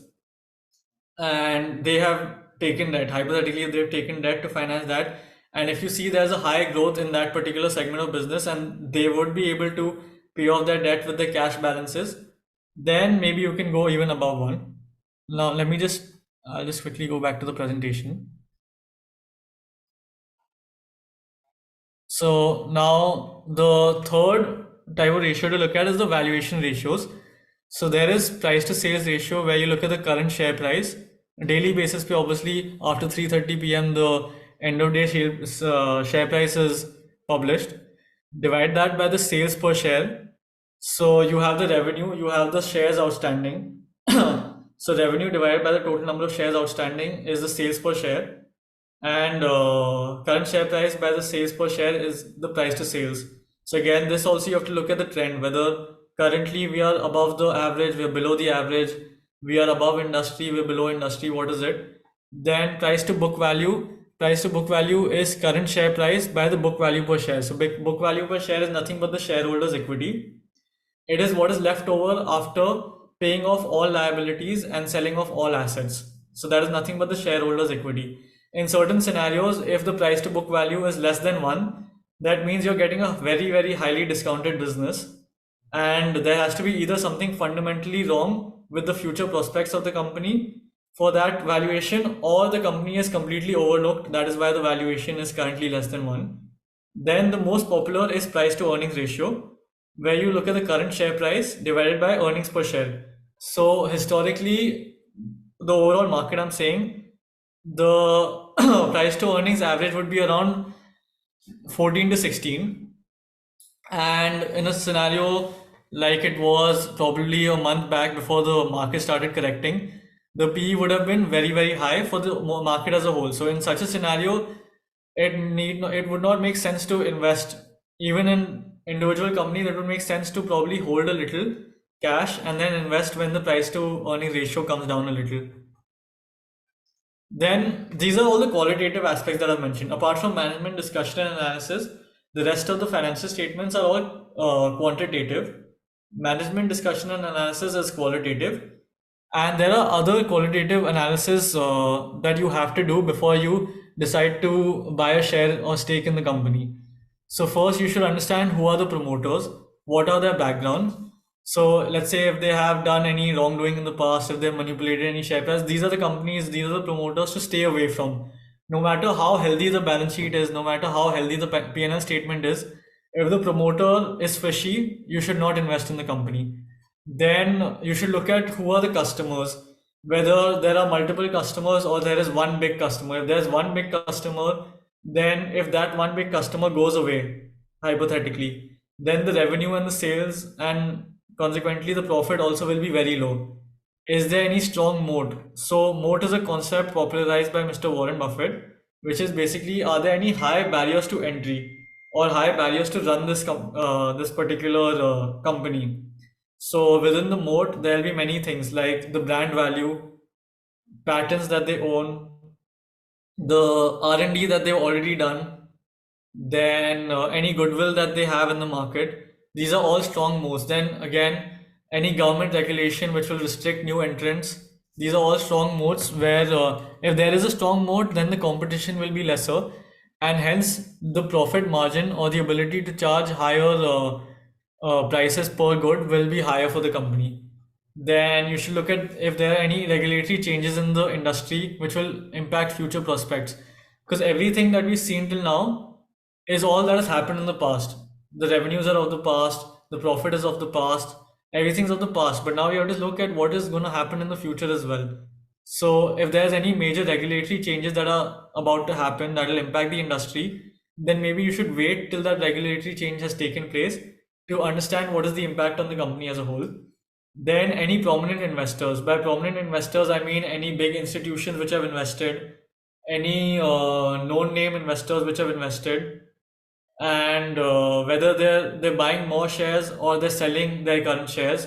[SPEAKER 2] and they have taken debt, hypothetically they've taken debt to finance that, and if you see there's a high growth in that particular segment of business and they would be able to pay off their debt with the cash balances, then maybe you can go even above 1. Now let me I'll just quickly go back to the presentation. So now the third type of ratio to look at is the valuation ratios. So there is price to sales ratio, where you look at the current share price daily basis. Obviously after 3:30 p.m. the end of day share price is published. Divide that by the sales per share. So you have the revenue, you have the shares outstanding. So revenue divided by the total number of shares outstanding is the sales per share, and current share price by the sales per share is the price to sales. So again, this also you have to look at the trend, whether currently we are above the average, we are below the average, we are above industry, we're below industry, what is it? Then price to book value is current share price by the book value per share. So book value per share is nothing but the shareholders equity. It is what is left over after paying off all liabilities and selling off all assets. So that is nothing but the shareholders equity. In certain scenarios, if the price to book value is less than 1, that means you're getting a very, very highly discounted business, and there has to be either something fundamentally wrong with the future prospects of the company for that valuation, or the company is completely overlooked. That is why the valuation is currently less than 1. Then the most popular is price to earnings ratio, where you look at the current share price divided by earnings per share. So historically, the overall market, I'm saying, the price to earnings average would be around 14 to 16. And in a scenario like it was probably a month back before the market started correcting, the PE would have been very, very high for the market as a whole. So in such a scenario, it would not make sense to invest even in individual companies. It would make sense to probably hold a little cash and then invest when the price to earnings ratio comes down a little. Then these are all the qualitative aspects that I've mentioned. Apart from management discussion and analysis, the rest of the financial statements are all quantitative. Management discussion and analysis is qualitative, and there are other qualitative analysis that you have to do before you decide to buy a share or stake in the company. So first you should understand who are the promoters, what are their backgrounds. So let's say if they have done any wrongdoing in the past, if they've manipulated any share price, these are the companies, these are the promoters to stay away from. No matter how healthy the balance sheet is, no matter how healthy the PNL statement is, if the promoter is fishy, you should not invest in the company. Then you should look at who are the customers, whether there are multiple customers or there is one big customer. If there's one big customer, then if that one big customer goes away, hypothetically, then the revenue and the sales and consequently the profit also will be very low. Is there any strong moat? So moat is a concept popularized by Mr. Warren Buffett, which is basically, are there any high barriers to entry or high barriers to run this particular company? So within the moat, there will be many things like the brand value, patents that they own, the R&D that they've already done, then any goodwill that they have in the market. These are all strong moats. Then again, any government regulation which will restrict new entrants. These are all strong moats where if there is a strong moat, then the competition will be lesser, and hence the profit margin or the ability to charge higher prices per good will be higher for the company. Then you should look at if there are any regulatory changes in the industry which will impact future prospects, because everything that we've seen till now is all that has happened in the past. The revenues are of the past, the profit is of the past, everything's of the past, but now you have to look at what is going to happen in the future as well. So if there's any major regulatory changes that are about to happen that will impact the industry, then maybe you should wait till that regulatory change has taken place to understand what is the impact on the company as a whole. Then any prominent investors. By prominent investors, I mean any big institutions which have invested, any known name investors which have invested, and whether they're buying more shares or they're selling their current shares.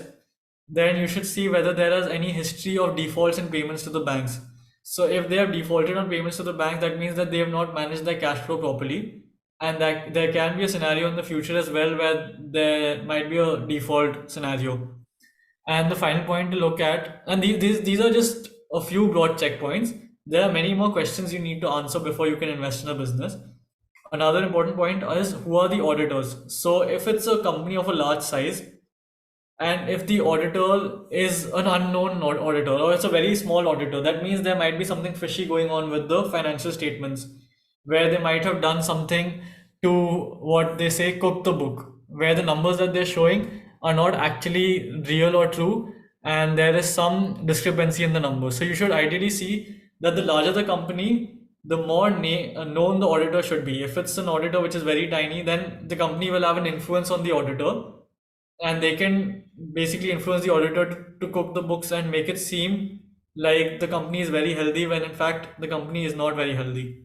[SPEAKER 2] Then you should see whether there is any history of defaults and payments to the banks. So if they have defaulted on payments to the bank, that means that they have not managed their cash flow properly, and that there can be a scenario in the future as well where there might be a default scenario. And the final point to look at, and these are just a few broad checkpoints. There are many more questions you need to answer before you can invest in a business. Another important point is who are the auditors. So if it's a company of a large size, and if the auditor is an unknown auditor or it's a very small auditor, that means there might be something fishy going on with the financial statements, where they might have done something to, what they say, cook the book, where the numbers that they're showing are not actually real or true, and there is some discrepancy in the numbers. So you should ideally see that the larger the company, the more known the auditor should be. If it's an auditor which is very tiny, then the company will have an influence on the auditor, and they can basically influence the auditor to cook the books and make it seem like the company is very healthy when in fact the company is not very healthy.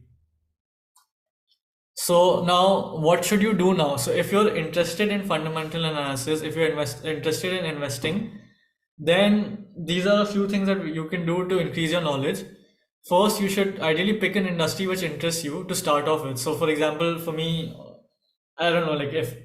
[SPEAKER 2] So now what should you do now? So if you're interested in fundamental analysis, if you're interested in investing, then these are a few things that you can do to increase your knowledge. First, you should ideally pick an industry which interests you to start off with. So for example, for me, I don't know, like if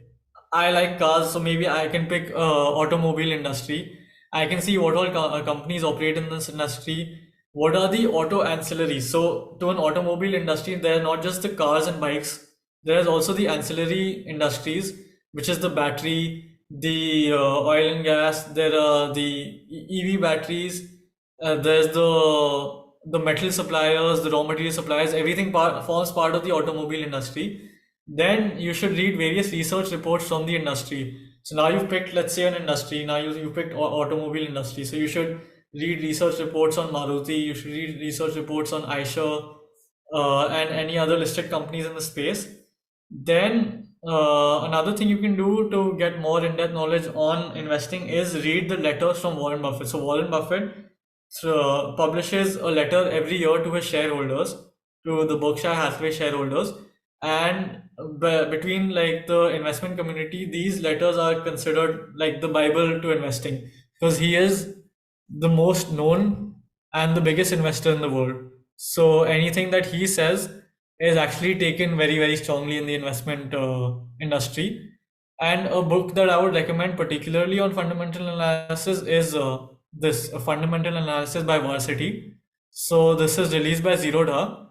[SPEAKER 2] I like cars, so maybe I can pick automobile industry. I can see what all companies operate in this industry. What are the auto ancillaries? So to an automobile industry, there are not just the cars and bikes. There is also the ancillary industries, which is the battery, the oil and gas. There are the EV batteries. There's the metal suppliers, the raw material suppliers. Everything forms part of the automobile industry. Then you should read various research reports from the industry. So now you've picked, let's say, an industry. Now you picked automobile industry. So you should read research reports on Maruti. You should read research reports on Eicher, and any other listed companies in the space. Then another thing you can do to get more in-depth knowledge on investing is read the letters from Warren Buffett. So Warren Buffett publishes a letter every year to his shareholders, to the Berkshire Hathaway shareholders, and between like the investment community, these letters are considered like the Bible to investing, because he is the most known and the biggest investor in the world. So anything that he says is actually taken very, very strongly in the investment industry. And a book that I would recommend, particularly on fundamental analysis, is this a Fundamental Analysis by Varsity. So this is released by Zerodha,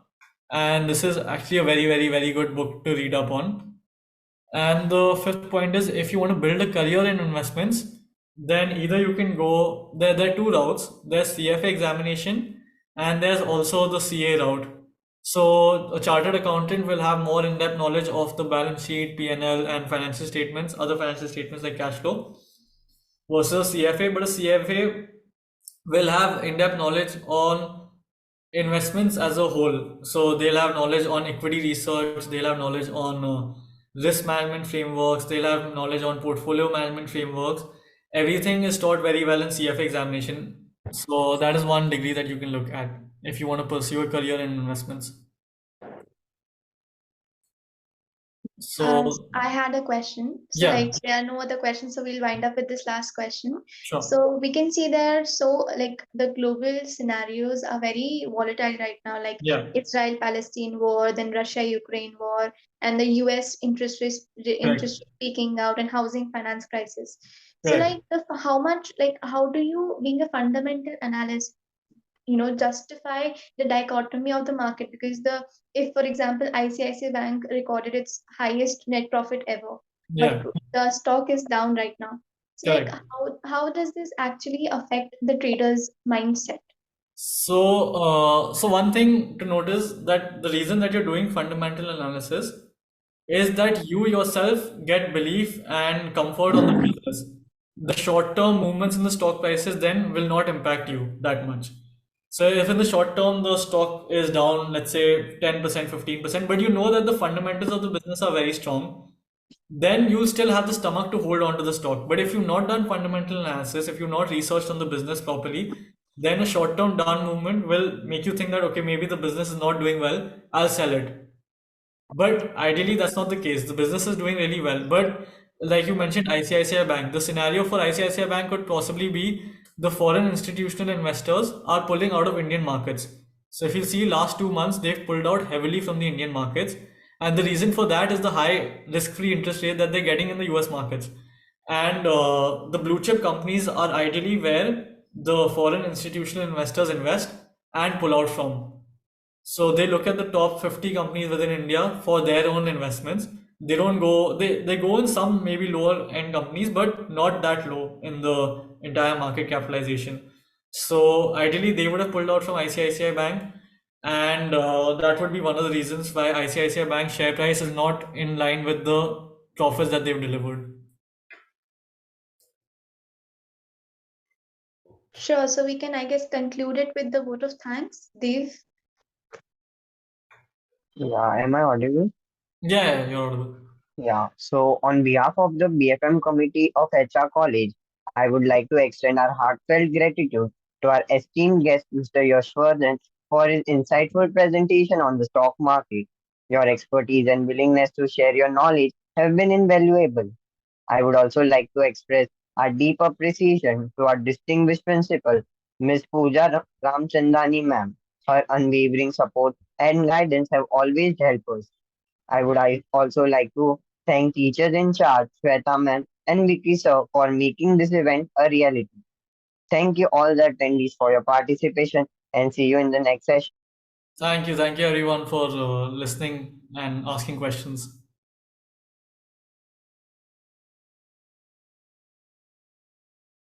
[SPEAKER 2] and this is actually a very, very, very good book to read up on. And the fifth point is, if you want to build a career in investments, then either you can go there are two routes. There's CFA examination, and there's also the CA route. So a chartered accountant will have more in-depth knowledge of the balance sheet, PNL, and financial statements, other financial statements like cash flow, versus CFA. But a CFA will have in-depth knowledge on investments as a whole. So they'll have knowledge on equity research, they'll have knowledge on risk management frameworks, they'll have knowledge on portfolio management frameworks. Everything is taught very well in CFA examination. So that is one degree that you can look at if you want to pursue a career in investments. So
[SPEAKER 8] I had a question. So
[SPEAKER 2] yeah,
[SPEAKER 8] like there are no other questions, so we'll wind up with this last question.
[SPEAKER 2] sure.
[SPEAKER 8] So we can see there, so like the global scenarios are very volatile right now, like
[SPEAKER 2] Yeah,
[SPEAKER 8] Israel-Palestine war, then Russia-Ukraine war, and the US interest
[SPEAKER 2] correct,
[SPEAKER 8] rate peaking out, and housing finance crisis. So
[SPEAKER 2] correct.
[SPEAKER 8] like how much, like how do you, being a fundamental analyst, justify the dichotomy of the market? Because if for example ICICI Bank recorded its highest net profit ever, but
[SPEAKER 2] Yeah,
[SPEAKER 8] the stock is down right now. So like
[SPEAKER 2] correct.
[SPEAKER 8] how does this actually affect the trader's mindset?
[SPEAKER 2] So one thing to notice, that the reason that you're doing fundamental analysis is that you yourself get belief and comfort on the business. the short-term movements in the stock prices then will not impact you that much. So if in the short term the stock is down, let's say 10%, 15%, but you know that the fundamentals of the business are very strong, then you'll still have the stomach to hold on to the stock. But if you've not done fundamental analysis, if you've not researched on the business properly, then a short-term down movement will make you think that, okay, maybe the business is not doing well, I'll sell it. But ideally, that's not the case. The business is doing really well. But like you mentioned, ICICI Bank, the scenario for ICICI Bank could possibly be the foreign institutional investors are pulling out of Indian markets. So if you see last 2 months, they've pulled out heavily from the Indian markets. And the reason for that is the high risk-free interest rate that they're getting in the US markets. And the blue chip companies are ideally where the foreign institutional investors invest and pull out from. So they look at the top 50 companies within India for their own investments. They don't go, they go in some maybe lower end companies, but not that low in the entire market capitalization. So ideally, they would have pulled out from ICICI Bank, and that would be one of the reasons why ICICI Bank share price is not in line with the profits that they've delivered.
[SPEAKER 8] Sure. So we can, I guess, conclude it with the vote of thanks. Dev.
[SPEAKER 9] Yeah, am I audible?
[SPEAKER 2] Yeah, you're audible.
[SPEAKER 9] Yeah, so on behalf of the BFM committee of HR College, I would like to extend our heartfelt gratitude to our esteemed guest, Mr. Yashvardhan, for his insightful presentation on the stock market. Your expertise and willingness to share your knowledge have been invaluable. I would also like to express our deep appreciation to our distinguished principal, Ms. Pooja Ramchandani ma'am. Her unwavering support and guidance have always helped us. I also like to thank teachers in charge, Shweta ma'am and Vicky sir for making this event a reality. Thank you all the attendees for your participation and see you in the next session.
[SPEAKER 2] Thank you everyone for listening and asking questions.